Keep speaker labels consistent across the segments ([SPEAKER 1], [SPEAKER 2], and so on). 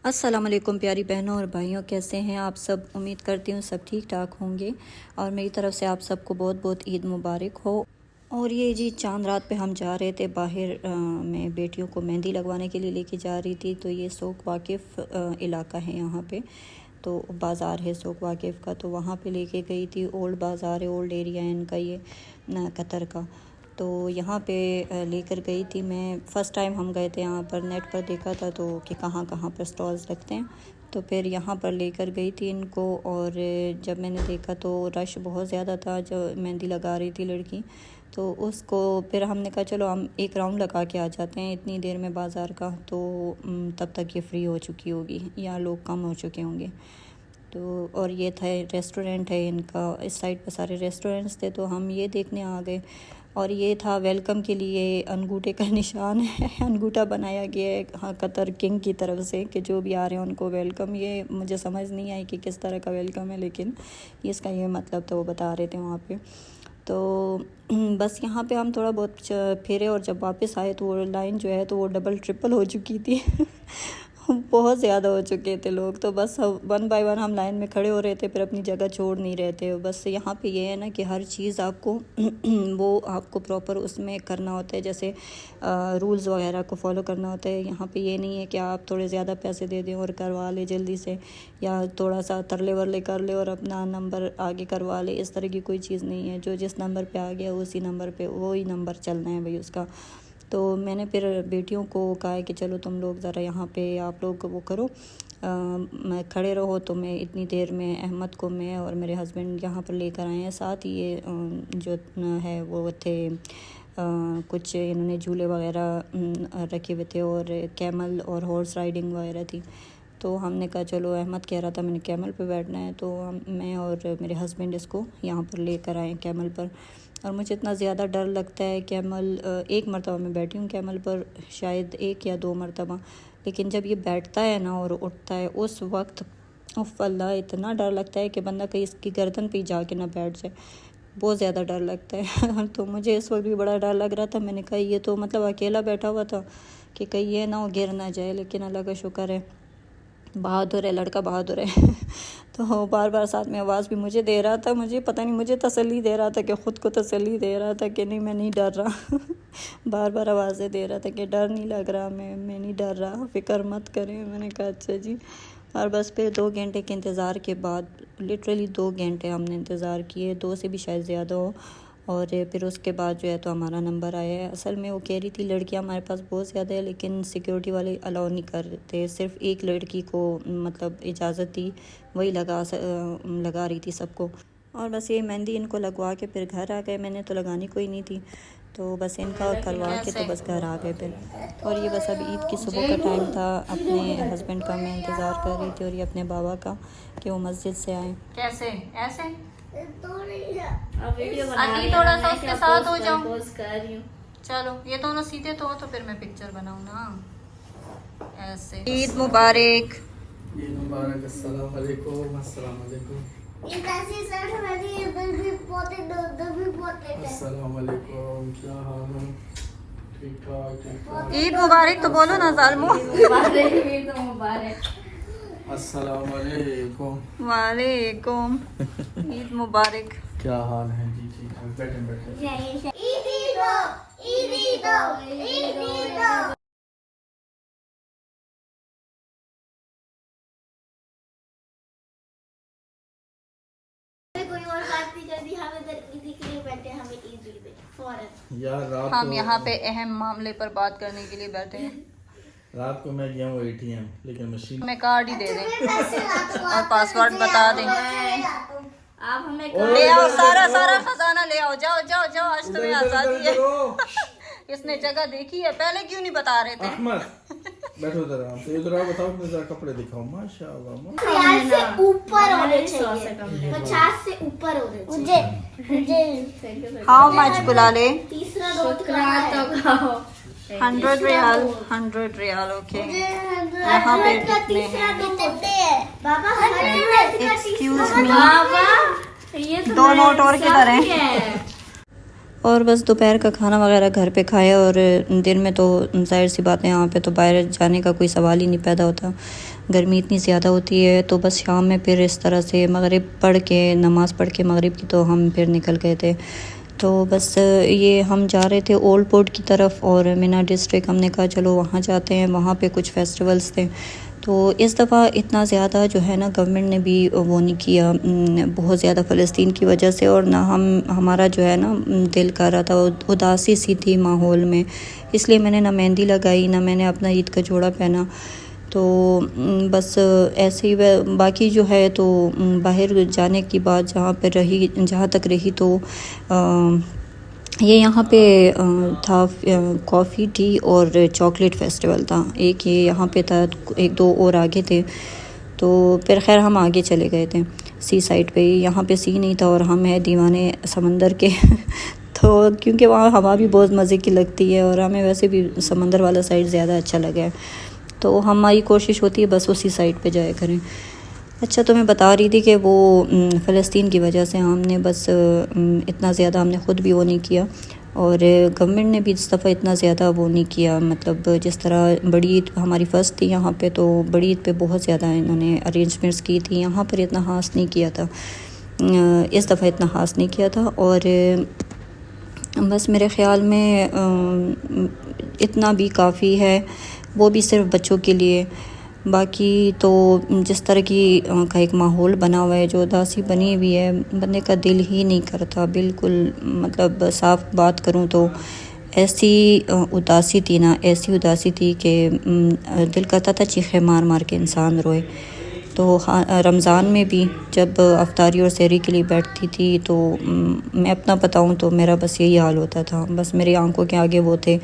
[SPEAKER 1] अस्सलाम वालेकुम प्यारी बहनों और भाइयों, कैसे हैं आप सब। उम्मीद करती हूँ सब ठीक ठाक होंगे और मेरी तरफ़ से आप सबको बहुत बहुत ईद मुबारक हो। और ये जी चांद रात पे हम जा रहे थे बाहर, मैं बेटियों को मेहंदी लगवाने के लिए लेके जा रही थी। तो ये सोक वाकिफ़ इलाका है, यहाँ पे तो बाज़ार है सोक वाकिफ़ का, तो वहाँ पे लेके गई थी। ओल्ड बाज़ार है, ओल्ड एरिया है इनका ये कतर का। तो यहाँ पे लेकर गई थी मैं। फ़र्स्ट टाइम हम गए थे यहाँ पर, नेट पर देखा था तो कि कहाँ कहाँ पर स्टॉल्स लगते हैं, तो फिर यहाँ पर लेकर गई थी इनको। और जब मैंने देखा तो रश बहुत ज़्यादा था, जो मेहंदी लगा रही थी लड़की, तो उसको फिर हमने कहा चलो हम एक राउंड लगा के आ जाते हैं इतनी देर में बाज़ार का, तो तब तक ये फ्री हो चुकी होगी या लोग कम हो चुके होंगे। तो और ये था रेस्टोरेंट है इनका, इस साइड पर सारे रेस्टोरेंट्स थे, तो हम ये देखने आ गए। और ये था वेलकम के लिए अंगूठे का निशान है, अंगूठा बनाया गया है हाँ कतर किंग की तरफ से कि जो भी आ रहे हैं उनको वेलकम। ये मुझे समझ नहीं आई कि किस तरह का वेलकम है, लेकिन इसका ये मतलब तो वो बता रहे थे वहाँ पे। तो बस यहाँ पे हम थोड़ा बहुत फिरे और जब वापस आए तो वो लाइन जो है तो वो डबल ट्रिपल हो चुकी थी बहुत ज़्यादा हो चुके थे लोग। तो बस वन बाय वन हम लाइन में खड़े हो रहे थे, फिर अपनी जगह छोड़ नहीं रहे थे। बस यहाँ पे ये है ना कि हर चीज़ आपको वो आपको प्रॉपर उसमें करना होता है, जैसे रूल्स वगैरह को फॉलो करना होता है। यहाँ पे ये नहीं है कि आप थोड़े ज़्यादा पैसे दे दें और करवा ले जल्दी से, या थोड़ा सा तरले वरले कर ले और अपना नंबर आगे करवा ले, इस तरह की कोई चीज़ नहीं है। जो जिस नंबर पे आ गया उसी नंबर पे वही नंबर चलना है भाई उसका। तो मैंने फिर बेटियों को कहा है कि चलो तुम लोग ज़रा यहाँ पे आप लोग वो करो, मैं खड़े रहो। तो मैं इतनी देर में अहमद को मैं और मेरे हस्बैंड यहाँ पर लेकर आए हैं। साथ ही ये जो है वो थे कुछ इन्होंने झूले वगैरह रखे हुए थे और कैमल और हॉर्स राइडिंग वगैरह थी। तो हमने कहा चलो, अहमद कह रहा था मैंने कैमल पे बैठना है, तो मैं और मेरे हस्बैंड इसको यहाँ पर लेकर आए कैमल पर। और मुझे इतना ज़्यादा डर लगता है कैमल, एक मरतबा मैं बैठी हूँ कैमल पर, शायद एक या दो मरतबा, लेकिन जब ये बैठता है ना और उठता है उस वक्त उफ़ अल्लाह, इतना डर लगता है कि बंदा कहीं इसकी गर्दन पे जाके ना बैठ जाए, बहुत ज़्यादा डर लगता है तो मुझे इस वक्त भी बड़ा डर लग रहा था। मैंने कहा ये तो मतलब अकेला बैठा हुआ था कि कहीं ये ना हो गिर ना जाए, लेकिन अल्लाह का शुक्र है, बहादुर है लड़का, बहादुर है तो बार बार साथ में आवाज़ भी मुझे दे रहा था, मुझे पता नहीं मुझे तसल्ली दे रहा था कि ख़ुद को तसल्ली दे रहा था कि नहीं मैं नहीं डर रहा बार बार आवाज़ें दे रहा था कि डर नहीं लग रहा, मैं नहीं डर रहा, फ़िक्र मत करें। मैंने कहा अच्छा जी। और बस फिर 2 घंटे के इंतज़ार के बाद, लिटरली 2 घंटे हमने इंतज़ार किए, 2 से भी शायद ज़्यादा हो। और फिर उसके बाद जो है तो हमारा नंबर आया है। असल में वो कह रही थी लड़कियां हमारे पास बहुत ज़्यादा है, लेकिन सिक्योरिटी वाले अलाउ नहीं कर रहे थे, सिर्फ एक लड़की को मतलब इजाज़त थी, वही लगा रही थी सबको। और बस ये मेहंदी इनको लगवा के फिर घर आ गए। मैंने तो लगानी कोई नहीं थी, तो बस इनका करवा के तो बस घर आ गए फिर। और ये बस अब ईद की सुबह का टाइम था, अपने हस्बैंड का मैं इंतज़ार कर रही थी और ये अपने बाबा का कि वो मस्जिद से आए।
[SPEAKER 2] कैसे ऐसे
[SPEAKER 3] अभी
[SPEAKER 2] थोड़ा सा उसके साथ हो जाऊं।
[SPEAKER 3] कर रही हूँ।
[SPEAKER 2] चलो ये दोनों सीधे तो हो तो फिर मैं पिक्चर बनाऊं ना ऐसे। ईद मुबारक।
[SPEAKER 4] ईद मुबारक। अस्सलाम वालेकुम। अस्सलाम वालेकुम। अस्सलाम वालेकुम। क्या हाल है? ठीक ठाक।
[SPEAKER 2] ईद मुबारक तो बोलो ना जालमो।
[SPEAKER 3] ईद मुबारक।
[SPEAKER 4] अस्सलाम वालेकुम।
[SPEAKER 2] वालेकुम। ईद मुबारक।
[SPEAKER 4] क्या हाल है जी? ठीक है, बैठे बैठे।
[SPEAKER 3] कोई और बात नहीं करनी, हम इधर ईदी के लिए बैठे, हमें ईद ईद फौरन।
[SPEAKER 4] यार रात
[SPEAKER 2] हम
[SPEAKER 4] को
[SPEAKER 2] यहाँ पे अहम मामले पर बात करने के लिए बैठे हैं।
[SPEAKER 4] रात को मैं गया हूँ ATM, लेकिन मशीन
[SPEAKER 2] हमें कार्ड ही दे दें और पासवर्ड बता दें।
[SPEAKER 3] आप हमें
[SPEAKER 2] ले आओ सारा खजाना ले आओ, जाओ जाओ जाओ, आज तुम्हें आजादी है इसने जगह देखी है, पहले क्यों नहीं बता रहे थे।
[SPEAKER 4] अहमद बैठो इधर, आराम से इधर आओ, बताओ अपने जरा कपड़े दिखाओ। माशाल्लाह
[SPEAKER 3] 50 से ऊपर होने चाहिए, 50 से ऊपर होने चाहिए।
[SPEAKER 2] हाउ मच बुला ले?
[SPEAKER 3] तीसरा रोट तो खाओ
[SPEAKER 2] 100 रियाल, 100 रियाल। ओके, यहाँ पे कितने हैं?
[SPEAKER 3] बाबा
[SPEAKER 2] एक्सक्यूज मी,
[SPEAKER 3] बाबा ये तो
[SPEAKER 2] 2 नोट और किधर हैं?
[SPEAKER 1] और बस दोपहर का खाना वगैरह घर पे खाया। और दिन में तो ज़ाहिर सी बात है यहाँ पे तो बाहर जाने का कोई सवाल ही नहीं पैदा होता, गर्मी इतनी ज़्यादा होती है। तो बस शाम में फिर इस तरह से मगरिब पढ़ के, नमाज़ पढ़ के मगरिब की, तो हम फिर निकल गए थे। तो बस ये हम जा रहे थे ओल्ड पोर्ट की तरफ और मिना डिस्ट्रिक्ट। हमने कहा चलो वहाँ जाते हैं, वहाँ पे कुछ फेस्टिवल्स थे। तो इस दफ़ा इतना ज़्यादा जो है ना गवर्नमेंट ने भी वो नहीं किया, बहुत ज़्यादा फ़लस्तीन की वजह से। और ना हमारा जो है ना दिल कर रहा था, उदासी सी थी माहौल में, इसलिए मैंने ना मेहंदी लगाई, ना मैंने अपना ईद का जोड़ा पहना। तो बस ऐसे ही बाकी जो है तो बाहर जाने की बात जहाँ तक रही तो ये यहाँ पे था कॉफ़ी, टी और चॉकलेट फेस्टिवल था। एक ये यहाँ पे था, एक दो और आगे थे। तो फिर खैर हम आगे चले गए थे सी साइड पे। यहाँ पे सी नहीं था और हम हैं दीवाने समंदर के तो क्योंकि वहाँ हवा भी बहुत मज़े की लगती है और हमें वैसे भी समंदर वाला साइड ज़्यादा अच्छा लगा है, तो हमारी कोशिश होती है बस उसी साइड पे जाया करें। अच्छा, तो मैं बता रही थी कि वो फ़लस्तीन की वजह से हमने बस इतना ज़्यादा हमने ख़ुद भी वो नहीं किया और गवर्नमेंट ने भी इस दफ़ा इतना ज़्यादा वो नहीं किया। मतलब जिस तरह बड़ी ईद हमारी फ़र्स्ट थी यहाँ पे, तो बड़ी ईद पे बहुत ज़्यादा इन्होंने अरेंजमेंट्स की थी, यहाँ पर इतना ख़ास नहीं किया था, इस दफ़ा इतना ख़ास नहीं किया था। और बस मेरे ख़्याल में इतना भी काफ़ी है, वो भी सिर्फ बच्चों के लिए। बाकी तो जिस तरह की का एक माहौल बना हुआ है, जो उदासी बनी हुई है, बंदे का दिल ही नहीं करता बिल्कुल। मतलब साफ़ बात करूं तो ऐसी उदासी थी ना, ऐसी उदासी थी कि दिल करता था चीखे मार मार के इंसान रोए। तो रमज़ान में भी जब अफ्तारी और सहरी के लिए बैठती थी तो मैं अपना बताऊं तो मेरा बस यही हाल होता था, बस मेरी आंखों के आगे वो थे।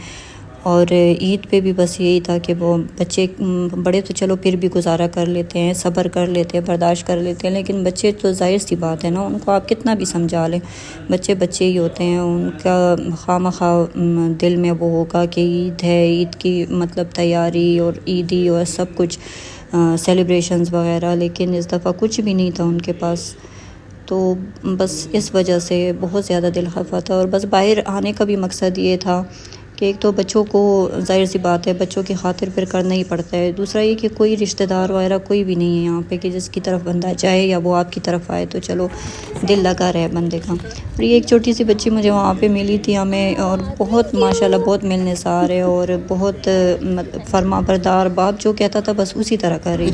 [SPEAKER 1] और ईद पे भी बस यही था कि वो बच्चे, बड़े तो चलो फिर भी गुजारा कर लेते हैं, सब्र कर लेते हैं, बर्दाश्त कर लेते हैं, लेकिन बच्चे तो जाहिर सी बात है ना, उनको आप कितना भी समझा लें, बच्चे बच्चे ही होते हैं। उनका खामखा दिल में वो होगा कि ईद है, ईद की मतलब तैयारी और ईदी और सब कुछ सेलिब्रेशंस वगैरह, लेकिन इस दफ़ा कुछ भी नहीं था उनके पास। तो बस इस वजह से बहुत ज़्यादा दिल खफा था। और बस बाहर आने का भी मकसद ये था कि एक तो बच्चों को ज़ाहिर सी बात है बच्चों की खातिर फिर करना ही पड़ता है, दूसरा ये कि कोई रिश्तेदार वगैरह कोई भी नहीं है यहाँ पे कि जिसकी तरफ बंदा जाए या वो आपकी तरफ आए, तो चलो दिल लगा रहे बंदे का। और ये एक छोटी सी बच्ची मुझे वहाँ पे मिली थी हमें, और बहुत माशाल्लाह बहुत मिलनसार है और बहुत फरमा बरदार, बाप जो कहता था बस उसी तरह कर रही है।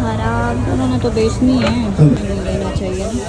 [SPEAKER 1] खराब उन्होंने तो बेचनी है, लेना चाहिए,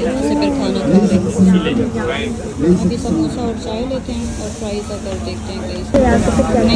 [SPEAKER 1] यहाँ से फिर खाना खा लें, अभी समोसा और चाय लेते हैं और फ्राइज अगर देखते हैं कहीं।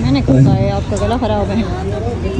[SPEAKER 1] मैंने कहा है आपका गला खराब है।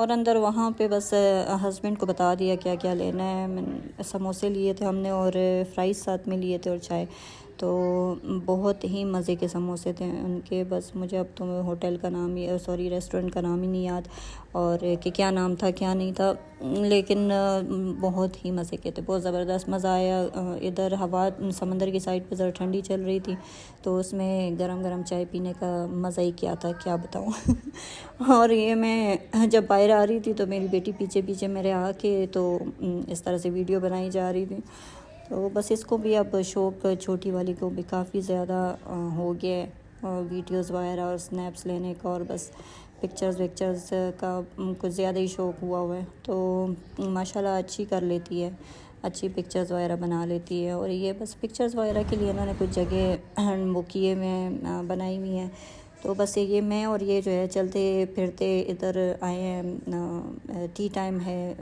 [SPEAKER 1] और अंदर वहाँ पे बस हस्बैंड को बता दिया क्या क्या लेना है। समोसे लिए थे हमने और फ्राइज़ साथ में लिए थे और चाय। तो बहुत ही मज़े के समोसे थे उनके। बस मुझे अब तो होटल का नाम ही सॉरी रेस्टोरेंट का नाम ही नहीं याद और कि क्या नाम था क्या नहीं था, लेकिन बहुत ही मज़े के थे, बहुत ज़बरदस्त मज़ा आया। इधर हवा समंदर की साइड पे ज़रा ठंडी चल रही थी तो उसमें गरम गरम चाय पीने का मज़ा ही क्या था, क्या बताऊँ। और ये मैं जब बाहर आ रही थी तो मेरी बेटी पीछे पीछे मेरे आके तो इस तरह से वीडियो बनाई जा रही थी। तो बस इसको भी अब शौक़, छोटी वाली को भी काफ़ी ज़्यादा हो गया है वीडियोस वगैरह और स्नैप्स लेने का, और बस पिक्चर्स का कुछ ज़्यादा ही शौक़ हुआ है। तो माशाल्लाह अच्छी कर लेती है, अच्छी पिक्चर्स वगैरह बना लेती है। और ये बस पिक्चर्स वगैरह के लिए इन्होंने कुछ जगह वो किए में बनाई हुई हैं। तो बस ये मैं और ये जो है चलते फिरते इधर आए हैं। टी टाइम है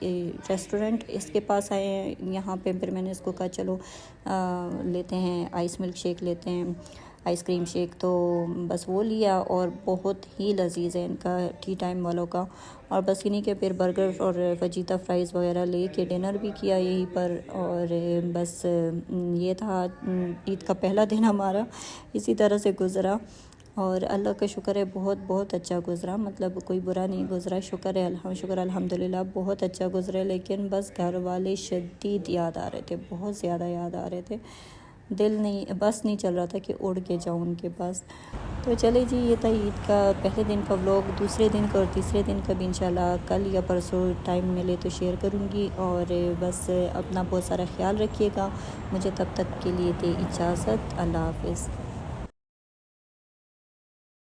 [SPEAKER 1] रेस्टोरेंट, इसके पास आए हैं यहाँ पे। फिर मैंने इसको कहा चलो लेते हैं आइस मिल्क शेक, लेते हैं आइसक्रीम शेक। तो बस वो लिया और बहुत ही लजीज है इनका टी टाइम वालों का। और बस इन्हीं के फिर बर्गर और फजीता फ्राइज़ वगैरह ले के डिनर भी किया यहीं पर। और बस ये था ईद का पहला दिन हमारा इसी तरह से गुज़रा। और अल्लाह का शुक्र है बहुत अच्छा गुज़रा, मतलब कोई बुरा नहीं गुज़रा, शुक्र है शुक्र अल्हम्दुलिल्लाह बहुत अच्छा गुज़रा। लेकिन बस घर वाले शदीद याद आ रहे थे, बहुत ज़्यादा याद आ रहे थे। दिल नहीं, बस नहीं चल रहा था कि उड़ के जाऊँ उनके पास। तो चले जी, ये था ईद का पहले दिन का व्लॉग। दूसरे दिन का और तीसरे दिन का भी इंशाल्लाह कल या परसों टाइम मिले तो शेयर करूँगी। और बस अपना बहुत सारा ख्याल रखिएगा। मुझे तब तक के लिए दे इजाज़त, अल्लाह हाफ़िज़।